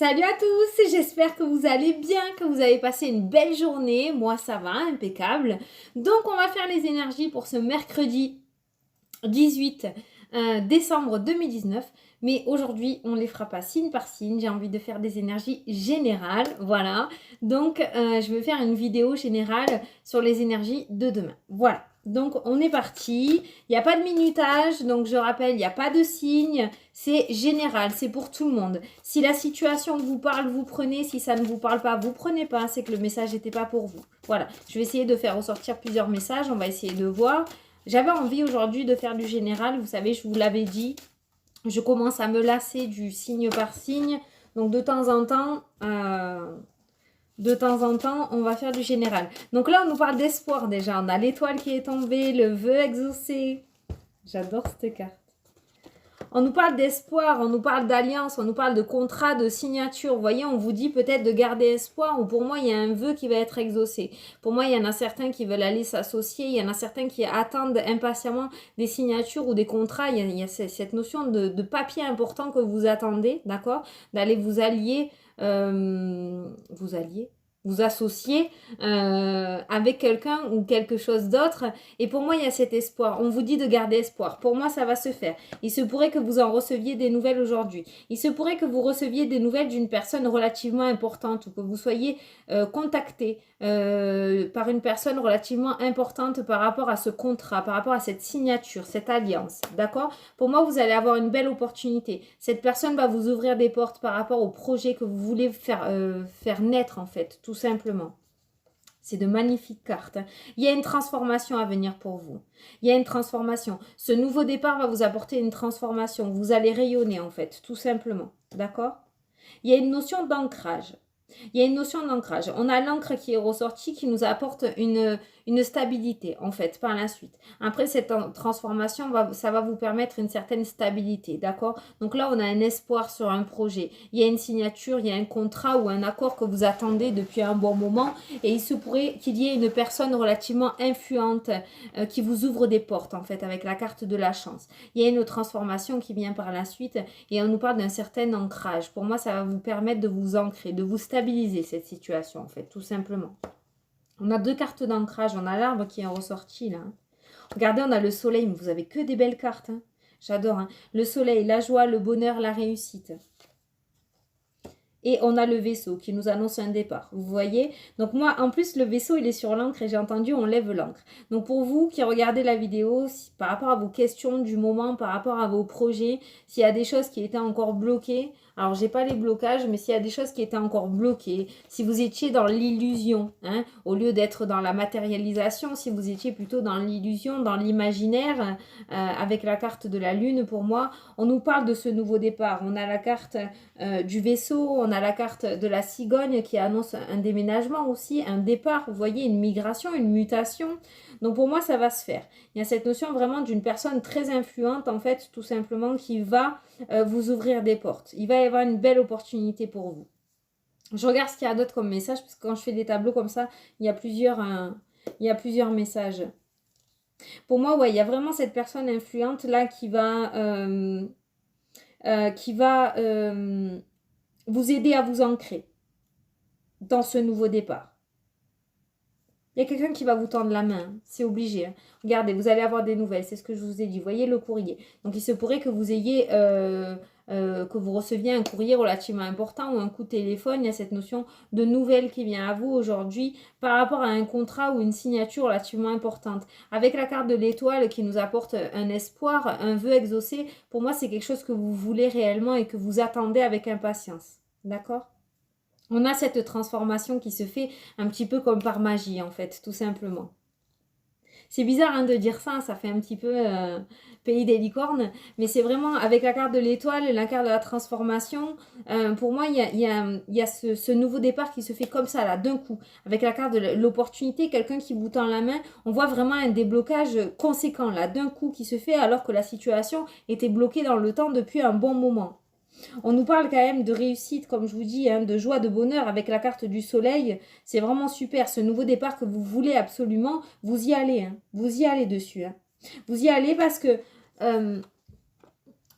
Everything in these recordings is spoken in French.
Salut à tous, j'espère que vous allez bien, que vous avez passé une belle journée. Moi, ça va, impeccable. Donc, on va faire les énergies pour ce mercredi 18 décembre 2019. Mais aujourd'hui, on les fera pas signe par signe. J'ai envie de faire des énergies générales, voilà. Donc, je vais faire une vidéo générale sur les énergies de demain. Voilà. Donc, on est parti. Il n'y a pas de minutage. Donc, je rappelle, il n'y a pas de signe. C'est général, c'est pour tout le monde. Si la situation vous parle, vous prenez. Si ça ne vous parle pas, vous prenez pas. C'est que le message n'était pas pour vous. Voilà. Je vais essayer de faire ressortir plusieurs messages. On va essayer de voir. J'avais envie aujourd'hui de faire du général. Vous savez, je vous l'avais dit. Je commence à me lasser du signe par signe. Donc, de temps en temps, on va faire du général. Donc là, on nous parle d'espoir déjà. On a l'étoile qui est tombée, le vœu exaucé. J'adore cette carte. On nous parle d'espoir, on nous parle d'alliance, on nous parle de contrat, de signature. Vous voyez, on vous dit peut-être de garder espoir ou pour moi, il y a un vœu qui va être exaucé. Pour moi, il y en a certains qui veulent aller s'associer, il y en a certains qui attendent impatiemment des signatures ou des contrats. Il y a cette notion de papier important que vous attendez, d'accord? D'aller vous allier, vous associer avec quelqu'un ou quelque chose d'autre. Et pour moi, il y a cet espoir. On vous dit de garder espoir. Pour moi, ça va se faire. Il se pourrait que vous en receviez des nouvelles aujourd'hui. Il se pourrait que vous receviez des nouvelles d'une personne relativement importante ou que vous soyez contacté par une personne relativement importante par rapport à ce contrat, par rapport à cette signature, cette alliance. D'accord? Pour moi, vous allez avoir une belle opportunité. Cette personne va vous ouvrir des portes par rapport au projet que vous voulez faire naître, en fait, tout simplement. C'est de magnifiques cartes. Il y a une transformation à venir pour vous. Il y a une transformation. Ce nouveau départ va vous apporter une transformation. Vous allez rayonner, en fait, tout simplement. D'accord? Il y a une notion d'ancrage. Il y a une notion d'ancrage. On a l'encre qui est ressortie qui nous apporte une stabilité, en fait, par la suite. Après, cette transformation, ça va vous permettre une certaine stabilité, d'accord? Donc là, on a un espoir sur un projet. Il y a une signature, il y a un contrat ou un accord que vous attendez depuis un bon moment et il se pourrait qu'il y ait une personne relativement influente qui vous ouvre des portes, en fait, avec la carte de la chance. Il y a une transformation qui vient par la suite et on nous parle d'un certain ancrage. Pour moi, ça va vous permettre de vous ancrer, de vous stabiliser cette situation, en fait, tout simplement. On a deux cartes d'ancrage. On a l'arbre qui est ressorti, là. Regardez, on a le soleil. Mais vous avez que des belles cartes. Hein. J'adore. Hein. Le soleil, la joie, le bonheur, la réussite. Et on a le vaisseau qui nous annonce un départ. Vous voyez? Donc moi, en plus, le vaisseau, il est sur l'encre et j'ai entendu, on lève l'encre. Donc pour vous qui regardez la vidéo, par rapport à vos questions du moment, par rapport à vos projets, s'il y a des choses qui étaient encore bloquées, alors j'ai pas les blocages, mais s'il y a des choses qui étaient encore bloquées, si vous étiez dans l'illusion, hein, au lieu d'être dans la matérialisation, si vous étiez plutôt dans l'illusion, dans l'imaginaire, avec la carte de la lune, pour moi, on nous parle de ce nouveau départ. On a la carte du vaisseau, on a la carte de la cigogne qui annonce un déménagement aussi, un départ, vous voyez, une migration, une mutation. Donc pour moi, ça va se faire. Il y a cette notion vraiment d'une personne très influente, en fait, tout simplement, qui va vous ouvrir des portes. Il va y avoir une belle opportunité pour vous. Je regarde ce qu'il y a d'autre comme message, parce que quand je fais des tableaux comme ça, il y a plusieurs messages. Pour moi, ouais, il y a vraiment cette personne influente là qui va vous aider à vous ancrer dans ce nouveau départ. Il y a quelqu'un qui va vous tendre la main, c'est obligé. Hein. Regardez, vous allez avoir des nouvelles, c'est ce que je vous ai dit. Vous voyez le courrier. Donc il se pourrait que vous ayez, que vous receviez un courrier relativement important ou un coup de téléphone. Il y a cette notion de nouvelles qui vient à vous aujourd'hui par rapport à un contrat ou une signature relativement importante. Avec la carte de l'étoile qui nous apporte un espoir, un vœu exaucé, pour moi c'est quelque chose que vous voulez réellement et que vous attendez avec impatience. D'accord ? On a cette transformation qui se fait un petit peu comme par magie, en fait, tout simplement. C'est bizarre hein, de dire ça, ça fait un petit peu pays des licornes, mais c'est vraiment avec la carte de l'étoile et la carte de la transformation, pour moi, il y a ce nouveau départ qui se fait comme ça, là, d'un coup. Avec la carte de l'opportunité, quelqu'un qui vous tend la main, on voit vraiment un déblocage conséquent, là, d'un coup qui se fait alors que la situation était bloquée dans le temps depuis un bon moment. On nous parle quand même de réussite, comme je vous dis, hein, de joie, de bonheur avec la carte du soleil. C'est vraiment super. Ce nouveau départ que vous voulez absolument, vous y allez. Hein. Vous y allez dessus. Hein. Vous y allez parce que le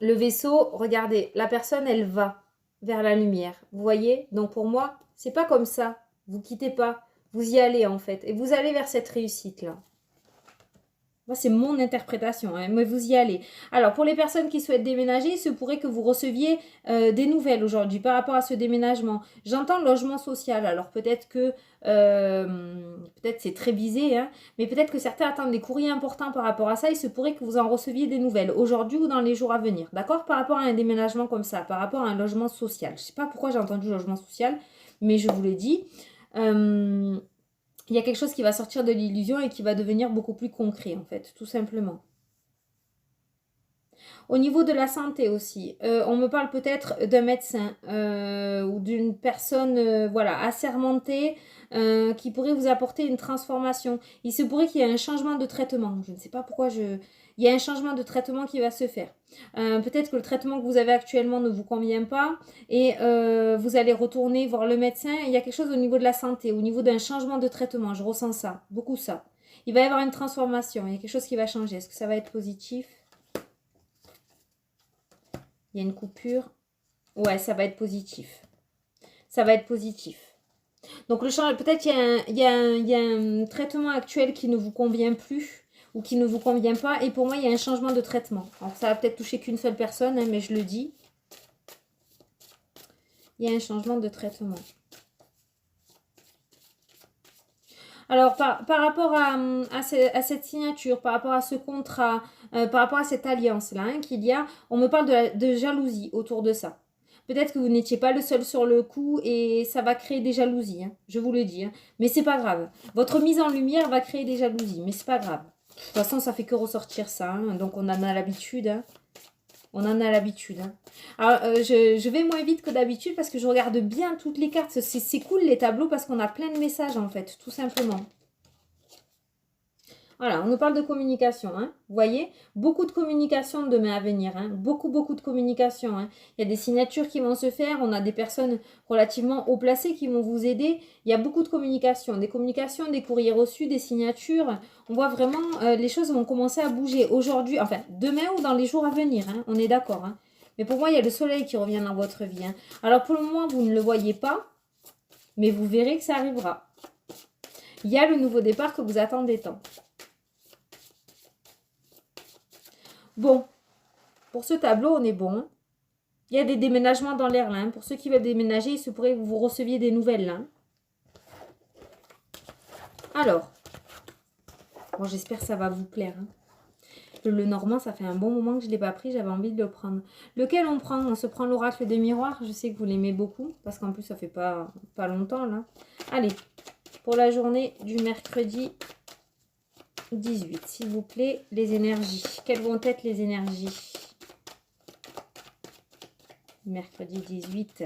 vaisseau, regardez, la personne, elle va. vers la lumière. Vous voyez? Donc pour moi, c'est pas comme ça. Vous quittez pas. Vous y allez en fait. Et vous allez vers cette réussite-là. Moi, c'est mon interprétation, hein, mais vous y allez. Alors, pour les personnes qui souhaitent déménager, il se pourrait que vous receviez des nouvelles aujourd'hui par rapport à ce déménagement. J'entends logement social, alors peut-être que peut-être c'est très visé, hein, mais peut-être que certains attendent des courriers importants par rapport à ça. Il se pourrait que vous en receviez des nouvelles aujourd'hui ou dans les jours à venir, d'accord? Par rapport à un déménagement comme ça, par rapport à un logement social. Je ne sais pas pourquoi j'ai entendu logement social, mais je vous le dis. Il y a quelque chose qui va sortir de l'illusion et qui va devenir beaucoup plus concret, en fait, tout simplement. Au niveau de la santé aussi, on me parle peut-être d'un médecin ou d'une personne voilà, assermentée qui pourrait vous apporter une transformation. Il se pourrait qu'il y ait un changement de traitement. Je ne sais pas pourquoi je... Il y a un changement de traitement qui va se faire. Peut-être que le traitement que vous avez actuellement ne vous convient pas et vous allez retourner voir le médecin. Il y a quelque chose au niveau de la santé, au niveau d'un changement de traitement. Je ressens ça, beaucoup ça. Il va y avoir une transformation, il y a quelque chose qui va changer. Est-ce que ça va être positif ? Il y a une coupure. Ouais, ça va être positif. Ça va être positif. Donc, le change, peut-être il y a un traitement actuel qui ne vous convient plus ou qui ne vous convient pas. Et pour moi, il y a un changement de traitement. Alors, ça va peut-être toucher qu'une seule personne, hein, mais je le dis. Il y a un changement de traitement. Alors, par rapport à cette signature, par rapport à ce contrat, par rapport à cette alliance-là hein, qu'il y a, on me parle de jalousie autour de ça. Peut-être que vous n'étiez pas le seul sur le coup et ça va créer des jalousies, hein, je vous le dis. Hein. Mais c'est pas grave. Votre mise en lumière va créer des jalousies, mais c'est pas grave. De toute façon, ça fait que ressortir ça, hein, donc on en a l'habitude. Hein. On en a l'habitude. Hein. Alors, je vais moins vite que d'habitude parce que je regarde bien toutes les cartes. C'est cool les tableaux parce qu'on a plein de messages en fait, tout simplement. Voilà, on nous parle de communication, hein. Vous voyez, beaucoup de communication demain à venir, hein. Beaucoup de communication. Hein. Il y a des signatures qui vont se faire, on a des personnes relativement haut placées qui vont vous aider. Il y a beaucoup de communication, des courriers reçus, des signatures. On voit vraiment, les choses vont commencer à bouger aujourd'hui, enfin demain ou dans les jours à venir, hein. On est d'accord. Hein. Mais pour moi, il y a le soleil qui revient dans votre vie. Hein. Alors pour le moment, vous ne le voyez pas, mais vous verrez que ça arrivera. Il y a le nouveau départ que vous attendez tant. Bon, pour ce tableau, on est bon. Il y a des déménagements dans l'air là. Pour ceux qui veulent déménager, il se pourrait que vous receviez des nouvelles là. Alors, bon, j'espère que ça va vous plaire. Hein. Le normand, ça fait un bon moment que je ne l'ai pas pris. J'avais envie de le prendre. Lequel on prend? On se prend l'oracle des miroirs. Je sais que vous l'aimez beaucoup. Parce qu'en plus, ça fait pas longtemps là. Allez, pour la journée du mercredi 18, s'il vous plaît, les énergies. Quelles vont être les énergies? Mercredi 18.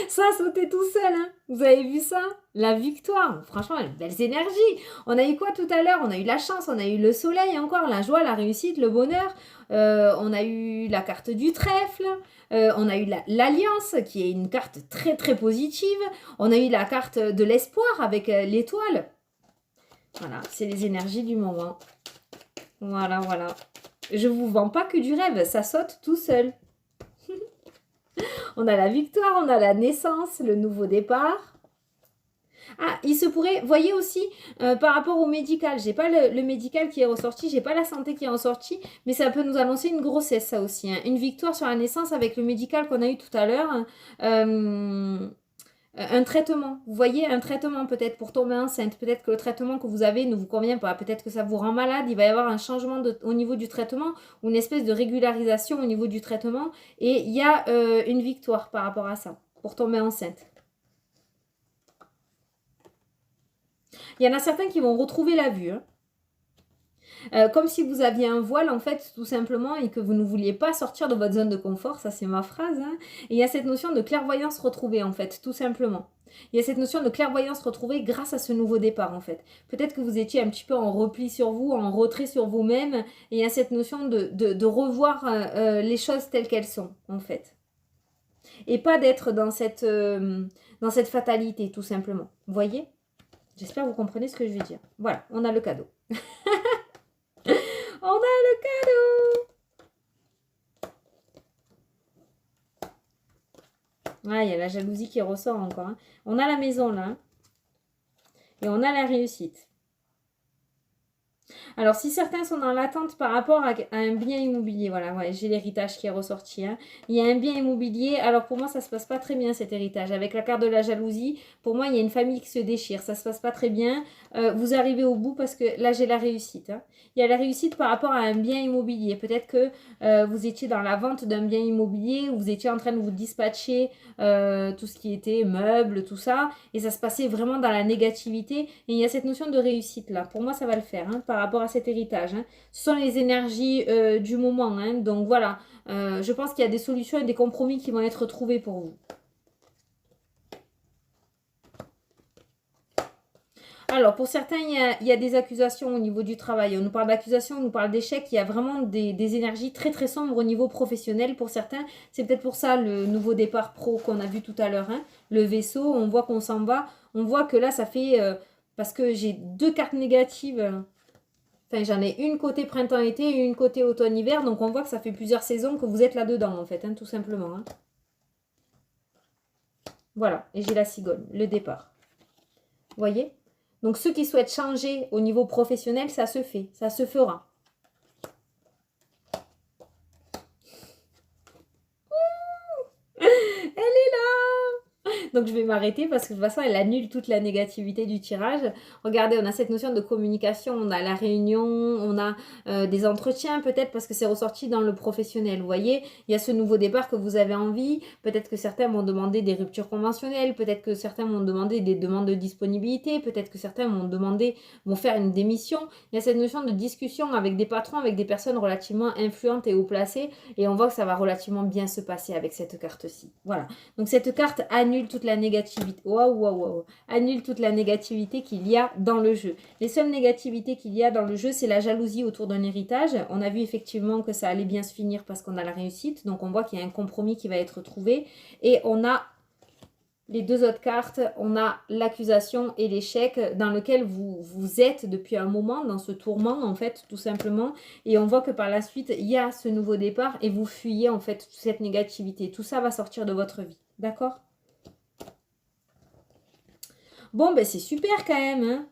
Ça a sauté tout seul, hein. Vous avez vu ça? La victoire. Franchement, belles énergies. On a eu quoi tout à l'heure? On a eu la chance, on a eu le soleil encore, la joie, la réussite, le bonheur. On a eu la carte du trèfle. On a eu l'alliance, qui est une carte très très positive. On a eu la carte de l'espoir avec l'étoile. Voilà, c'est les énergies du moment. Voilà, voilà. Je vous vends pas que du rêve, ça saute tout seul. On a la victoire, on a la naissance, le nouveau départ. Ah, il se pourrait, voyez aussi, par rapport au médical, j'ai pas le médical qui est ressorti, j'ai pas la santé qui est ressortie, mais ça peut nous annoncer une grossesse, ça aussi. Hein. Une victoire sur la naissance avec le médical qu'on a eu tout à l'heure. Un traitement, vous voyez, un traitement peut-être pour tomber enceinte, peut-être que le traitement que vous avez ne vous convient pas, peut-être que ça vous rend malade, il va y avoir un changement au niveau du traitement ou une espèce de régularisation au niveau du traitement et il y a une victoire par rapport à ça, pour tomber enceinte. Il y en a certains qui vont retrouver la vue, hein. Comme si vous aviez un voile en fait tout simplement et que vous ne vouliez pas sortir de votre zone de confort, ça c'est ma phrase. Hein. Et il y a cette notion de clairvoyance retrouvée en fait, tout simplement. Il y a cette notion de clairvoyance retrouvée grâce à ce nouveau départ en fait. Peut-être que vous étiez un petit peu en repli sur vous, en retrait sur vous-même et il y a cette notion de revoir les choses telles qu'elles sont en fait. Et pas d'être dans cette fatalité tout simplement. Vous voyez? J'espère que vous comprenez ce que je veux dire. Voilà, on a le cadeau. On a le cadeau. Ah, il y a la jalousie qui ressort encore. Hein. On a la maison là. Hein. Et on a la réussite. Alors, si certains sont dans l'attente par rapport à un bien immobilier, voilà, ouais, j'ai l'héritage qui est ressorti. Hein. Il y a un bien immobilier, alors pour moi, ça se passe pas très bien cet héritage. Avec la carte de la jalousie, pour moi, il y a une famille qui se déchire, ça se passe pas très bien. Vous arrivez au bout parce que là, j'ai la réussite. Hein. Il y a la réussite par rapport à un bien immobilier. Peut-être que vous étiez dans la vente d'un bien immobilier, ou vous étiez en train de vous dispatcher tout ce qui était meubles, tout ça, et ça se passait vraiment dans la négativité. Et il y a cette notion de réussite là. Pour moi, ça va le faire hein, par rapport à cet héritage. Hein. Ce sont les énergies du moment. Hein. Donc voilà, je pense qu'il y a des solutions et des compromis qui vont être trouvés pour vous. Alors, pour certains, il y a des accusations au niveau du travail. On nous parle d'accusations, on nous parle d'échecs. Il y a vraiment des énergies très très sombres au niveau professionnel. Pour certains, c'est peut-être pour ça le nouveau départ pro qu'on a vu tout à l'heure. Hein. Le vaisseau, on voit qu'on s'en va. On voit que là, ça fait... parce que j'ai deux cartes négatives. Enfin, j'en ai une côté printemps-été et une côté automne-hiver. Donc, on voit que ça fait plusieurs saisons que vous êtes là-dedans, en fait, hein, tout simplement. Hein. Voilà, et j'ai la cigogne, le départ. Vous voyez ? Donc, ceux qui souhaitent changer au niveau professionnel, ça se fait, ça se fera. Elle est là! Donc, je vais m'arrêter parce que de toute façon, elle annule toute la négativité du tirage. Regardez, on a cette notion de communication, on a la réunion, on a des entretiens peut-être parce que c'est ressorti dans le professionnel. Vous voyez, il y a ce nouveau départ que vous avez envie. Peut-être que certains vont demander des ruptures conventionnelles, peut-être que certains vont demander des demandes de disponibilité, peut-être que certains vont faire une démission. Il y a cette notion de discussion avec des patrons, avec des personnes relativement influentes et haut placées. Et on voit que ça va relativement bien se passer avec cette carte-ci. Voilà. Donc cette carte annule toute la négativité. Waouh, waouh, waouh. Annule toute la négativité qu'il y a dans le jeu. Les seules négativités qu'il y a dans le jeu, c'est la jalousie autour d'un héritage. On a vu effectivement que ça allait bien se finir parce qu'on a la réussite. Donc on voit qu'il y a un compromis qui va être trouvé. Et on a les deux autres cartes, on a l'accusation et l'échec dans lequel vous êtes depuis un moment, dans ce tourment en fait, tout simplement. Et on voit que par la suite, il y a ce nouveau départ et vous fuyez en fait cette négativité. Tout ça va sortir de votre vie, d'accord ? Bon, ben c'est super quand même, hein.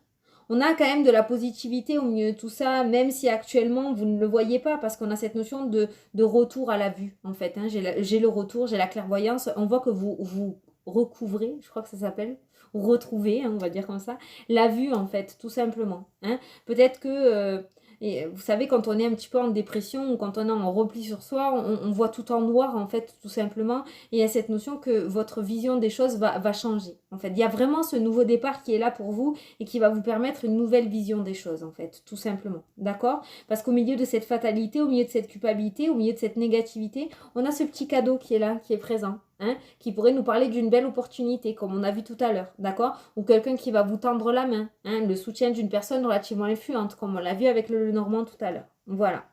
On a quand même de la positivité au milieu de tout ça, même si actuellement vous ne le voyez pas, parce qu'on a cette notion de retour à la vue, en fait. Hein. J'ai le retour, j'ai la clairvoyance. On voit que vous recouvrez, je crois que ça s'appelle, retrouvez, hein, on va dire comme ça, la vue, en fait, tout simplement. Hein. Peut-être que... et vous savez, quand on est un petit peu en dépression ou quand on est en repli sur soi, on voit tout en noir, en fait, tout simplement. Et il y a cette notion que votre vision des choses va changer. En fait, il y a vraiment ce nouveau départ qui est là pour vous et qui va vous permettre une nouvelle vision des choses, en fait, tout simplement. D'accord ? Parce qu'au milieu de cette fatalité, au milieu de cette culpabilité, au milieu de cette négativité, on a ce petit cadeau qui est là, qui est présent. Hein, qui pourrait nous parler d'une belle opportunité, comme on a vu tout à l'heure, d'accord ? Ou quelqu'un qui va vous tendre la main, hein, le soutien d'une personne relativement influente, comme on l'a vu avec le Normand tout à l'heure. Voilà.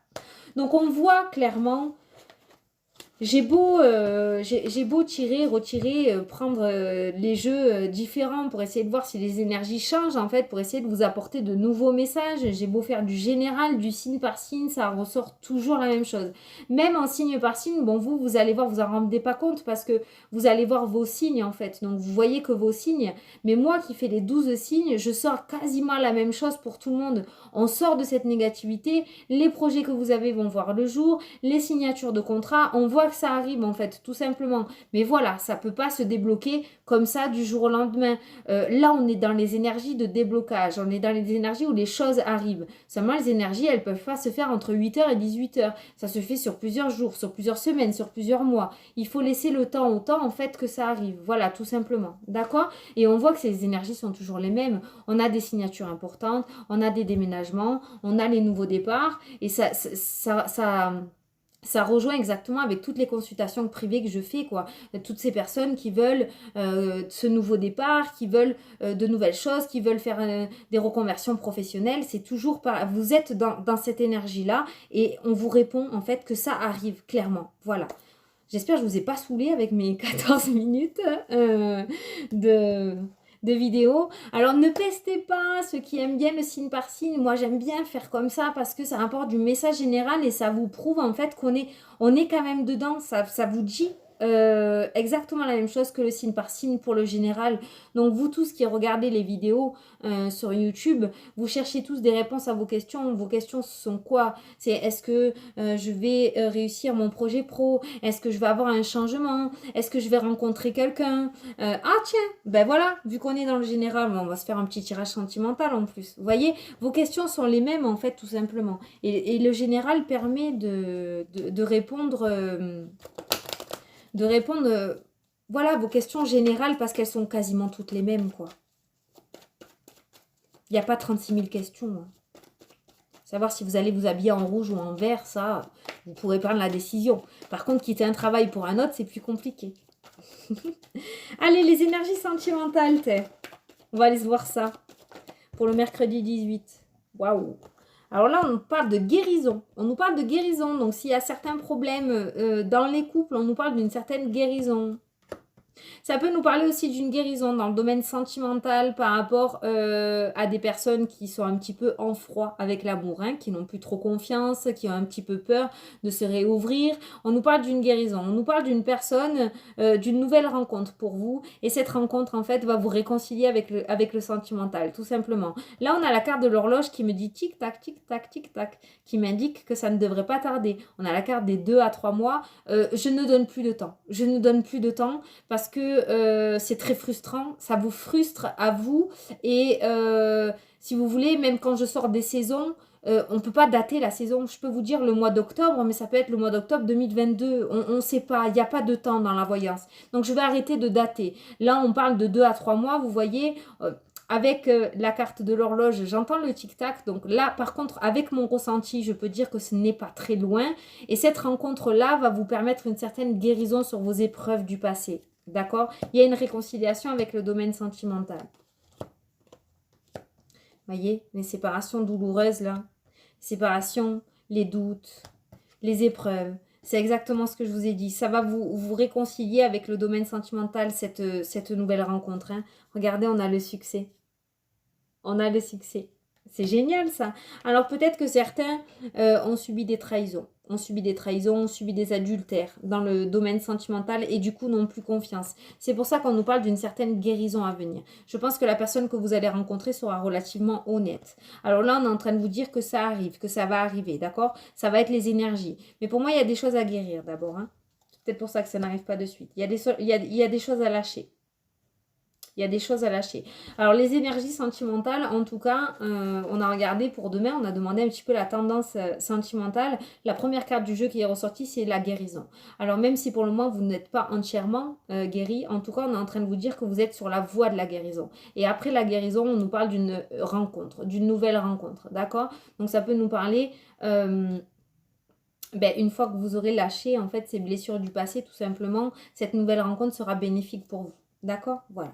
Donc on voit clairement... J'ai beau tirer, retirer, prendre les jeux différents pour essayer de voir si les énergies changent, en fait, pour essayer de vous apporter de nouveaux messages. J'ai beau faire du général, du signe par signe, ça ressort toujours la même chose. Même en signe par signe, bon, vous allez voir, vous en rendez pas compte parce que vous allez voir vos signes, en fait. Donc, vous voyez que vos signes. Mais moi qui fais les 12 signes, je sors quasiment la même chose pour tout le monde. On sort de cette négativité, les projets que vous avez vont voir le jour, les signatures de contrat, on voit que ça arrive en fait, tout simplement. Mais voilà, ça peut pas se débloquer comme ça du jour au lendemain. Là, on est dans les énergies de déblocage, on est dans les énergies où les choses arrivent. Seulement, les énergies, elles peuvent pas se faire entre 8h et 18h. Ça se fait sur plusieurs jours, sur plusieurs semaines, sur plusieurs mois. Il faut laisser le temps au temps en fait que ça arrive. Voilà, tout simplement. D'accord ? Et on voit que ces énergies sont toujours les mêmes. On a des signatures importantes, on a des déménagements, on a les nouveaux départs et ça rejoint exactement avec toutes les consultations privées que je fais, quoi. Toutes ces personnes qui veulent ce nouveau départ, qui veulent de nouvelles choses, qui veulent faire des reconversions professionnelles. C'est toujours vous êtes dans cette énergie-là et on vous répond en fait que ça arrive clairement. Voilà. J'espère que je ne vous ai pas saoulé avec mes 14 minutes de de vidéos. Alors ne pestez pas ceux qui aiment bien le signe par signe. Moi j'aime bien faire comme ça parce que ça apporte du message général et ça vous prouve en fait on est quand même dedans. Ça vous dit exactement la même chose que le signe par signe pour le général. Donc vous tous qui regardez les vidéos sur YouTube, vous cherchez tous des réponses à vos questions. Vos questions sont quoi? C'est est-ce que je vais réussir mon projet pro? Est-ce que je vais avoir un changement? Est-ce que je vais rencontrer quelqu'un? Ah tiens, ben voilà, vu qu'on est dans le général, on va se faire un petit tirage sentimental en plus. Vous voyez, vos questions sont les mêmes en fait tout simplement. Et le général permet de répondre... voilà, vos questions générales parce qu'elles sont quasiment toutes les mêmes, quoi. Il n'y a pas 36 000 questions. Hein. Savoir si vous allez vous habiller en rouge ou en vert, ça, vous pourrez prendre la décision. Par contre, quitter un travail pour un autre, c'est plus compliqué. Allez, les énergies sentimentales, on va aller se voir ça. Pour le mercredi 18. Waouh! Alors là, on parle de guérison. On nous parle de guérison. Donc, s'il y a certains problèmes dans les couples, on nous parle d'une certaine guérison. Ça peut nous parler aussi d'une guérison dans le domaine sentimental par rapport à des personnes qui sont un petit peu en froid avec l'amour, hein, qui n'ont plus trop confiance, qui ont un petit peu peur de se réouvrir. On nous parle d'une guérison, on nous parle d'une personne, d'une nouvelle rencontre pour vous. Et cette rencontre, en fait, va vous réconcilier avec le sentimental, tout simplement. Là, on a la carte de l'horloge qui me dit tic-tac, tic-tac, tic-tac, qui m'indique que ça ne devrait pas tarder. On a la carte des 2 à 3 mois. Je ne donne plus de temps. Je ne donne plus de temps parce que c'est très frustrant, ça vous frustre à vous et si vous voulez, même quand je sors des saisons, on ne peut pas dater la saison. Je peux vous dire le mois d'octobre, mais ça peut être le mois d'octobre 2022. On ne sait pas, il n'y a pas de temps dans la voyance. Donc je vais arrêter de dater. Là, on parle de 2 à 3 mois, vous voyez. Avec la carte de l'horloge, j'entends le tic-tac. Donc là, par contre, avec mon ressenti, je peux dire que ce n'est pas très loin. Et cette rencontre-là va vous permettre une certaine guérison sur vos épreuves du passé. D'accord? Il y a une réconciliation avec le domaine sentimental. Voyez, les séparations douloureuses, là. Séparation, les doutes, les épreuves. C'est exactement ce que je vous ai dit. Ça va vous réconcilier avec le domaine sentimental, cette nouvelle rencontre. Hein. Regardez, on a le succès. On a le succès. C'est génial, ça. Alors, peut-être que certains ont subi des trahisons. Ont subi des adultères dans le domaine sentimental et du coup n'ont plus confiance. C'est pour ça qu'on nous parle d'une certaine guérison à venir. Je pense que la personne que vous allez rencontrer sera relativement honnête. Alors là, on est en train de vous dire que ça arrive, que ça va arriver, d'accord? Ça va être les énergies. Mais pour moi, il y a des choses à guérir d'abord. Hein. C'est peut-être pour ça que ça n'arrive pas de suite. Il y a des choses à lâcher. Il y a des choses à lâcher. Alors, les énergies sentimentales, en tout cas, on a regardé pour demain, on a demandé un petit peu la tendance sentimentale. La première carte du jeu qui est ressortie, c'est la guérison. Alors, même si pour le moment, vous n'êtes pas entièrement guéri, en tout cas, on est en train de vous dire que vous êtes sur la voie de la guérison. Et après la guérison, on nous parle d'une rencontre, d'une nouvelle rencontre, d'accord? Donc, ça peut nous parler... une fois que vous aurez lâché, en fait, ces blessures du passé, tout simplement, cette nouvelle rencontre sera bénéfique pour vous. D'accord? Voilà.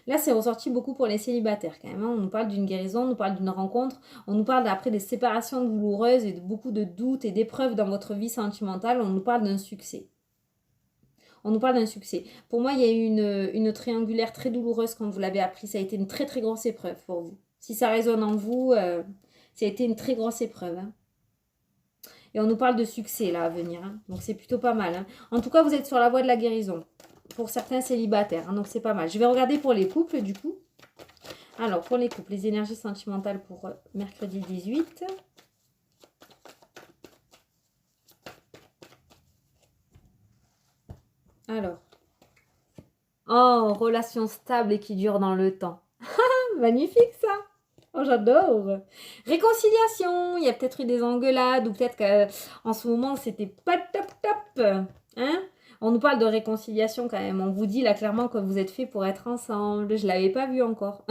Là, c'est ressorti beaucoup pour les célibataires quand même. Hein. On nous parle d'une guérison, on nous parle d'une rencontre, on nous parle après des séparations douloureuses et de beaucoup de doutes et d'épreuves dans votre vie sentimentale. On nous parle d'un succès. On nous parle d'un succès. Pour moi, il y a eu une triangulaire très douloureuse quand vous l'avez appris. Ça a été une très très grosse épreuve pour vous. Si ça résonne en vous, ça a été une très grosse épreuve. Hein. Et on nous parle de succès là à venir. Hein. Donc c'est plutôt pas mal. Hein. En tout cas, vous êtes sur la voie de la guérison. Pour certains célibataires, hein, donc c'est pas mal. Je vais regarder pour les couples du coup. Alors pour les couples, les énergies sentimentales pour mercredi 18. Alors. Oh, relation stable et qui dure dans le temps. Magnifique ça. Oh, j'adore. Réconciliation. Il y a peut-être eu des engueulades ou peut-être qu'en ce moment, c'était pas top top. Hein? On nous parle de réconciliation quand même. On vous dit là clairement que vous êtes fait pour être ensemble. Je ne l'avais pas vu encore.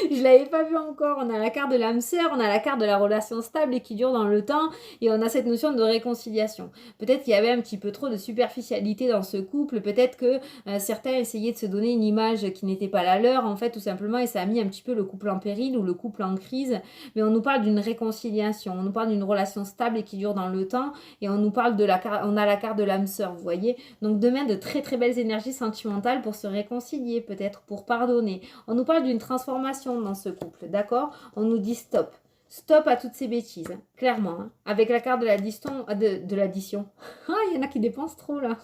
Je l'avais pas vu encore. On a la carte de l'âme sœur, on a la carte de la relation stable et qui dure dans le temps, et on a cette notion de réconciliation. Peut-être qu'il y avait un petit peu trop de superficialité dans ce couple, peut-être que certains essayaient de se donner une image qui n'était pas la leur, en fait, tout simplement, et ça a mis un petit peu le couple en péril ou le couple en crise. Mais on nous parle d'une réconciliation, on nous parle d'une relation stable et qui dure dans le temps, et on nous parle de on a la carte de l'âme sœur, vous voyez. Donc demain, de très très belles énergies sentimentales pour se réconcilier, peut-être pour pardonner. On nous parle d'une transformation dans ce couple, d'accord? On nous dit stop. Stop à toutes ces bêtises, hein, clairement. Hein. Avec la carte de l'addition, de l'addition. Ah, il y en a qui dépensent trop là.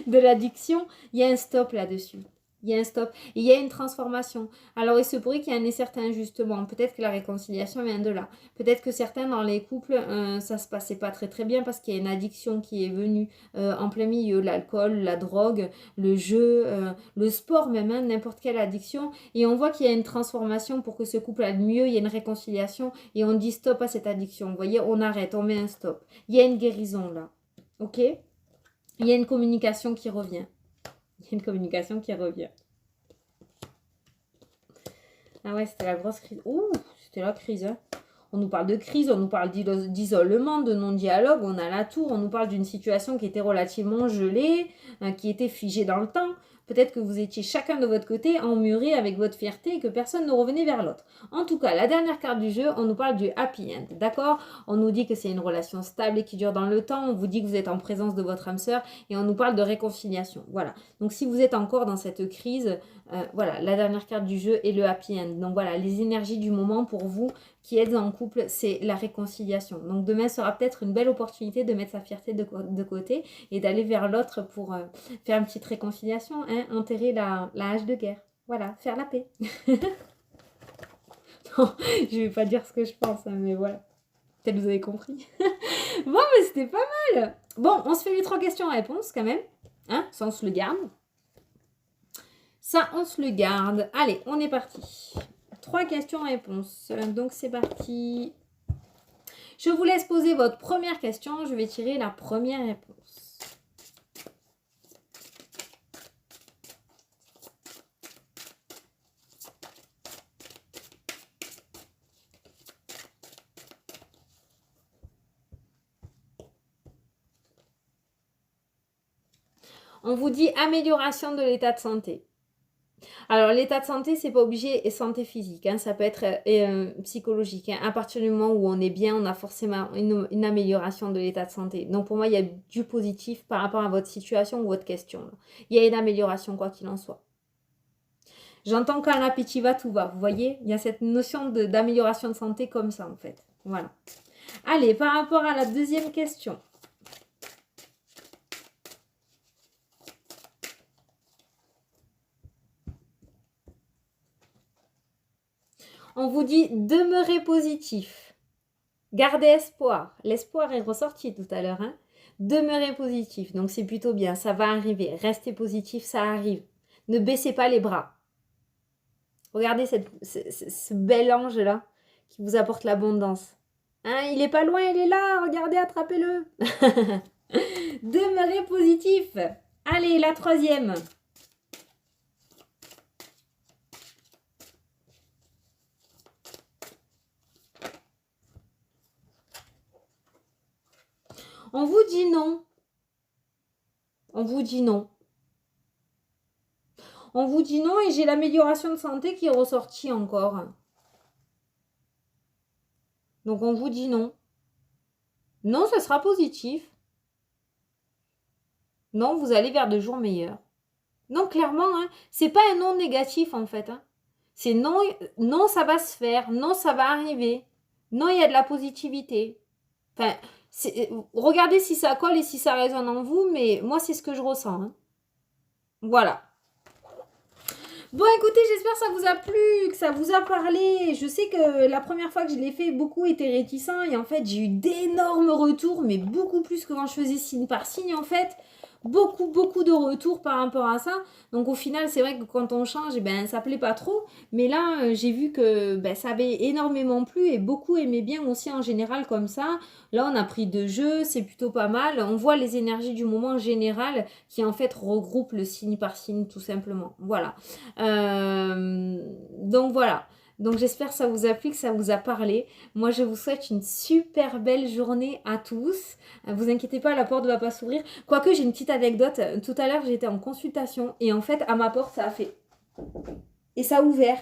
De l'addiction, il y a un stop là-dessus. Il y a un stop. Et il y a une transformation. Alors, il se pourrait qu'il y ait un certain ajustement. Peut-être que la réconciliation vient de là. Peut-être que certains dans les couples, ça se passait pas très très bien parce qu'il y a une addiction qui est venue en plein milieu. L'alcool, la drogue, le jeu, le sport même, hein, n'importe quelle addiction. Et on voit qu'il y a une transformation pour que ce couple aille mieux. Il y a une réconciliation et on dit stop à cette addiction. Vous voyez, on arrête, on met un stop. Il y a une guérison là. Ok ? Il y a une communication qui revient. Il y a une communication qui revient. Ah ouais, c'était la grosse crise. Ouh, c'était la crise. Hein. On nous parle de crise, on nous parle d'isolement, de non-dialogue. On a la tour, on nous parle d'une situation qui était relativement gelée, qui était figée dans le temps. Peut-être que vous étiez chacun de votre côté emmuré avec votre fierté et que personne ne revenait vers l'autre. En tout cas, la dernière carte du jeu, on nous parle du happy end, d'accord? On nous dit que c'est une relation stable et qui dure dans le temps. On vous dit que vous êtes en présence de votre âme sœur et on nous parle de réconciliation. Voilà. Donc, si vous êtes encore dans cette crise, voilà, la dernière carte du jeu est le happy end. Donc, voilà, les énergies du moment pour vous qui êtes en couple, c'est la réconciliation. Donc, demain sera peut-être une belle opportunité de mettre sa fierté de côté et d'aller vers l'autre pour faire une petite réconciliation, hein, enterrer la hache de guerre. Voilà, faire la paix. Non, je vais pas dire ce que je pense, hein, mais voilà. Peut-être vous avez compris. Bon, mais c'était pas mal. Bon, on se fait les 3 questions-réponses quand même. Hein, ça, on se le garde. Ça, on se le garde. Allez, on est parti. 3 questions-réponses. Donc, c'est parti. Je vous laisse poser votre première question. Je vais tirer la première réponse. On vous dit amélioration de l'état de santé. Alors, l'état de santé, c'est pas obligé et santé physique. Hein, ça peut être psychologique. Hein. À partir du moment où on est bien, on a forcément une amélioration de l'état de santé. Donc, pour moi, il y a du positif par rapport à votre situation ou votre question. Là. Il y a une amélioration, quoi qu'il en soit. J'entends qu'un appétit va, tout va. Vous voyez, il y a cette notion d'amélioration de santé comme ça, en fait. Voilà. Allez, par rapport à la deuxième question. On vous dit demeurez positif. Gardez espoir. L'espoir est ressorti tout à l'heure. Hein. Demeurez positif. Donc c'est plutôt bien. Ça va arriver. Restez positif, ça arrive. Ne baissez pas les bras. Regardez ce bel ange-là qui vous apporte l'abondance. Hein, il n'est pas loin, il est là. Regardez, attrapez-le. Demeurez positif. Allez, la troisième. On vous dit non. On vous dit non. On vous dit non et j'ai l'amélioration de santé qui est ressortie encore. Donc on vous dit non. Non, ça sera positif. Non, vous allez vers de jours meilleurs. Non, clairement, hein, c'est pas un non négatif en fait. Hein. C'est non, non, ça va se faire. Non, ça va arriver. Non, il y a de la positivité. Enfin, regardez si ça colle et si ça résonne en vous, mais moi, c'est ce que je ressens. Hein. Voilà. Bon, écoutez, j'espère que ça vous a plu, que ça vous a parlé. Je sais que la première fois que je l'ai fait, beaucoup étaient réticents. Et en fait, j'ai eu d'énormes retours, mais beaucoup plus que quand je faisais signe par signe, en fait. beaucoup de retours par rapport à ça. Donc au final, c'est vrai que quand on change, eh ben, ça plaît pas trop. Mais là, j'ai vu que ben, ça avait énormément plu et beaucoup aimaient bien aussi en général comme ça. Là, on a pris 2 jeux, c'est plutôt pas mal. On voit les énergies du moment général qui en fait regroupent le signe par signe tout simplement. Voilà. Donc voilà. Donc j'espère que ça vous a plu, que ça vous a parlé. Moi, je vous souhaite une super belle journée à tous. Vous inquiétez pas, la porte ne va pas s'ouvrir. Quoique, j'ai une petite anecdote. Tout à l'heure, j'étais en consultation et en fait, à ma porte, ça a fait... Et ça a ouvert.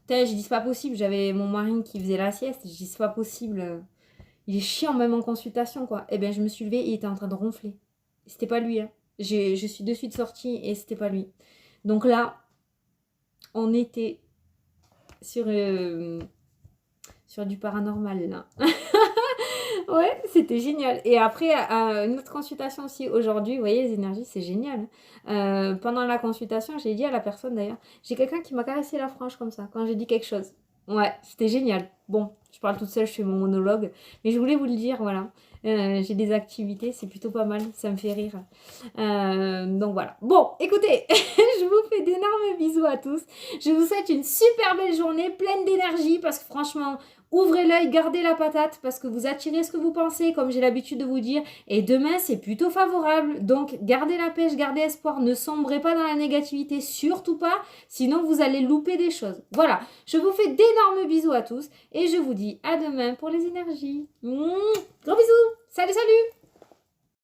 Putain, j'ai dit, c'est pas possible. J'avais mon mari qui faisait la sieste. J'ai dit, c'est pas possible. Il est chiant même en consultation, quoi. Eh bien, je me suis levée et il était en train de ronfler. C'était pas lui, hein. Je suis de suite sortie et c'était pas lui. Donc là, on était sur du paranormal, là. Ouais, c'était génial. Et après, une autre consultation aussi aujourd'hui, vous voyez, les énergies, c'est génial. Pendant la consultation, j'ai dit à la personne d'ailleurs, j'ai quelqu'un qui m'a caressé la frange comme ça, quand j'ai dit quelque chose. Ouais, c'était génial. Bon, je parle toute seule, je fais mon monologue, mais je voulais vous le dire, voilà. J'ai des activités, c'est plutôt pas mal, ça me fait rire. Donc voilà. Bon, écoutez, je vous fais d'énormes bisous à tous. Je vous souhaite une super belle journée, pleine d'énergie, parce que franchement, ouvrez l'œil, gardez la patate, parce que vous attirez ce que vous pensez, comme j'ai l'habitude de vous dire. Et demain, c'est plutôt favorable. Donc, gardez la pêche, gardez espoir, ne sombrez pas dans la négativité, surtout pas, sinon vous allez louper des choses. Voilà, je vous fais d'énormes bisous à tous, et je vous dis à demain pour les énergies. Gros bisous. Salut, salut.